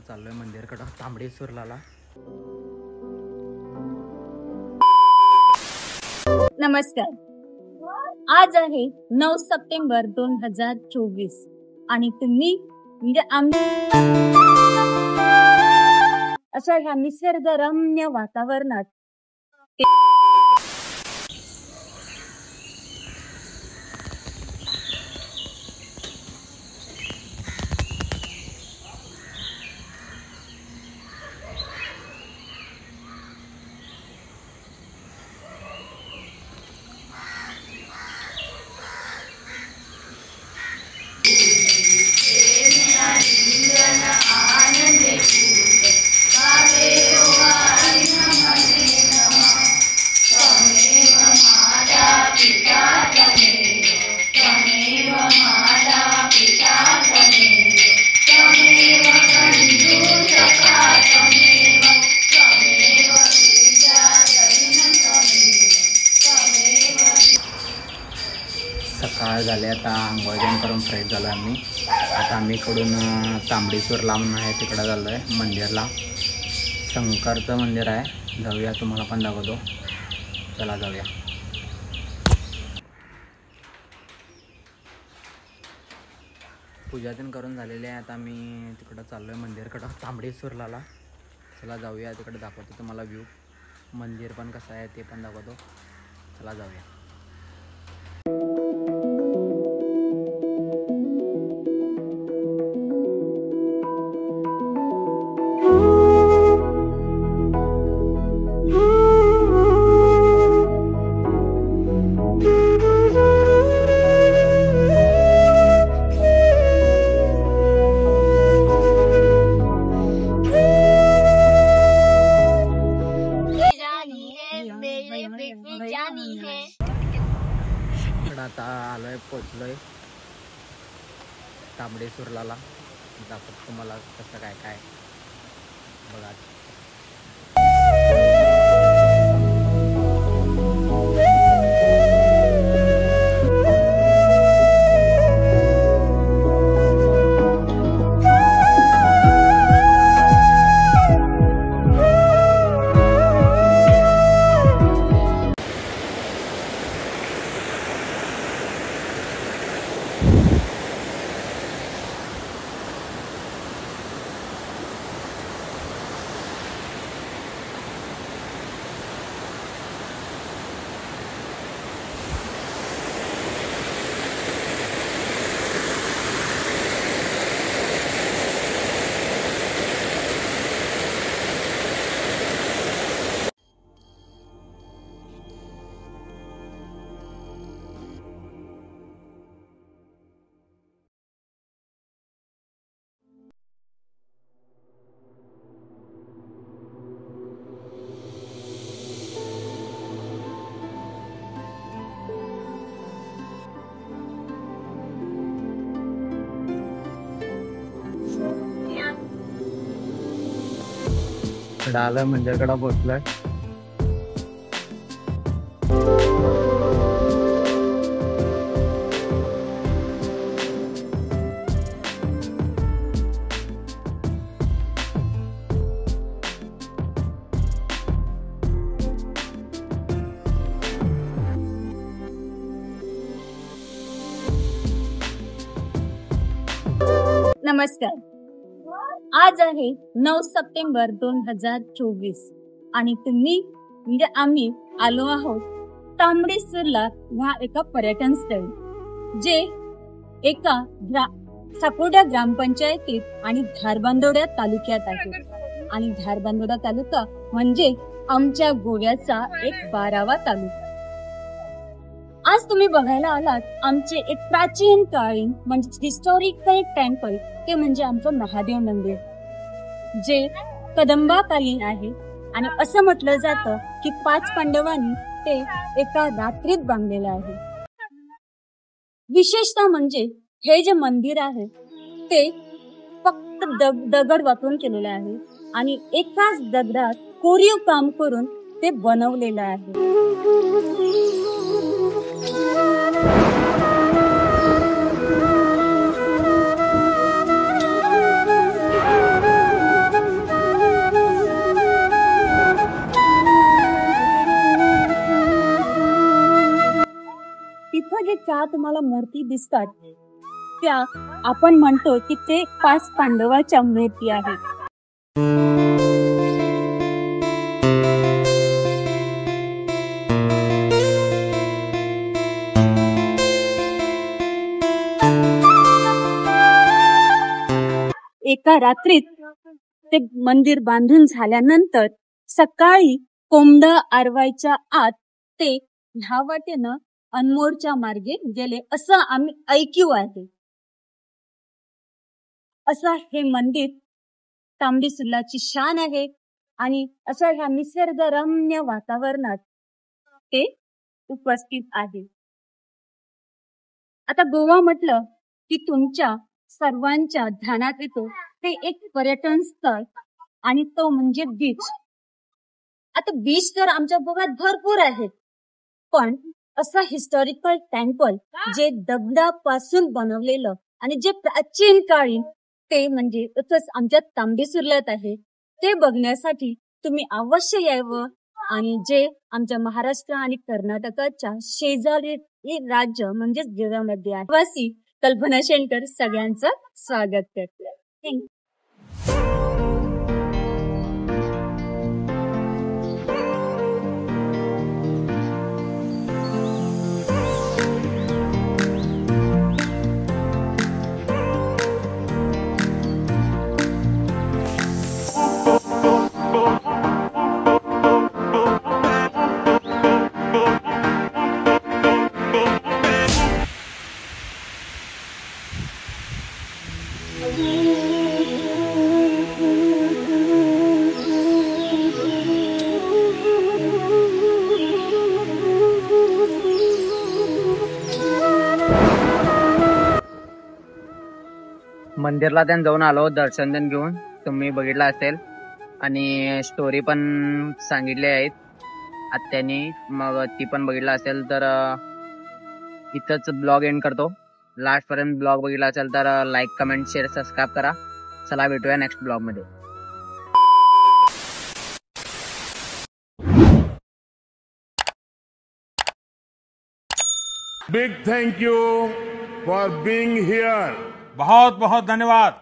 चाललोय मंदिरकडं तांबडेश्वरला. नमस्कार. आज आहे 9 सप्टेंबर 2024 आणि तुम्ही म्हणजे आम्ही अशा ह्या निसर्गरम्य वातावरणात सकाळ झाले. आता आंघोळजन करून फ्रेश झालो आम्ही. आता आम्ही इकडून तांबडेश्वर लांब आहे तिकडं झालो आहे मंदिरला. शंकरचं मंदिर आहे, जाऊया, तुम्हाला पण दाखवतो. चला जाऊया. पूजाजन करून झालेले आहे. आता आम्ही तिकडं चाललो आहे मंदिरकडं तांबडेश्वरला. चला जाऊया, तिकडे दाखवतो तुम्हाला व्ह्यू. मंदिर पण कसं आहे ते पण दाखवतो. चला जाऊया. आता आलोय, पोचलोय तांबडेश्वरला. दाखवतो तुम्हाला कसं काय काय बघा. इकडं आलं मंदिरकडं पोचलोय. नमस्कार. आज आहे 9 सप्टेंबर 2024 आणि तुम्ही म्हणजे आम्ही आलो आहोत तांबडेश्वरला ह्या एका पर्यटन स्थळी, जे एका साकोडा ग्रामपंचायतीत आणि धारबांदोडा तालुक्यात आहे. आणि धारबांदोडा तालुका म्हणजे आमच्या गोव्याचा एक 12वा तालुका. आज तुम्ही बघायला आलात आमचे एक प्राचीन काळीन म्हणजे हिस्टॉरिकल टेम्पल, ते म्हणजे आमचं महादेव मंदिर, जे कदंबाकालीन आहे. आणि असं म्हटलं जातं की 5 पांडवांनी ते एका रात्रीत बांधलेलं आहे. विशेषतः म्हणजे हे जे मंदिर आहे ते फक्त दगड वापरून केलेलं आहे आणि एकाच दगडात कोरीव काम करून ते बनवलेलं आहे. इथं जे 4 तुम्हाला मूर्ती दिसतात त्या आपण म्हणतो की ते 5 पांडवाच्या मूर्ती आहेत. एका रात्रीत ते मंदिर बांधून झाल्यानंतर सकाळी कोंबड आरवायच्या आत ते ह्या वाटेनं अनमोडच्या मार्गे गेले असं आम्ही ऐकू आहे. असं हे मंदिर तांबडी सुर्लाची शान आहे आणि असं ह्या निसर्गरम्य वातावरणात ते उपस्थित आहे. आता गोवा म्हटलं की तुमच्या सर्वांच्या ध्यानात येतो ते एक पर्यटन स्थळ आणि तो म्हणजे बीच. आता बीच तर आमच्या गोव्यात भरपूर आहेत, पण असं हिस्टॉरिकल टेम्पल जे दगडापासून बनवलेलं आणि जे प्राचीन काळी ते म्हणजे इथंच आमच्या तांबडी सुर्ल्यात आहे, ते बघण्यासाठी तुम्ही अवश्य यावं. आणि जे आमच्या महाराष्ट्र आणि कर्नाटकाच्या शेजारी राज्य म्हणजेच गोव्यामध्ये आहे. वासी कल्पना शेंकर सगळ्यांचं स्वागत करते. थँक्यू. मंदिरला त्यानं जाऊन आलो, दर्शन त्यानं घेऊन, तुम्ही बघितलं असेल आणि स्टोरी पण सांगितली आहेत आत्यानी, मग ती पण बघितलं असेल तर इथंच ब्लॉग एंड करतो. लास्ट पर्यंत ब्लॉग बघितला असेल तर लाईक कमेंट शेअर सबस्क्राईब करा. चला भेटूया नेक्स्ट ब्लॉग मध्ये. Big thank you for being here. बहुत बहुत धन्यवाद.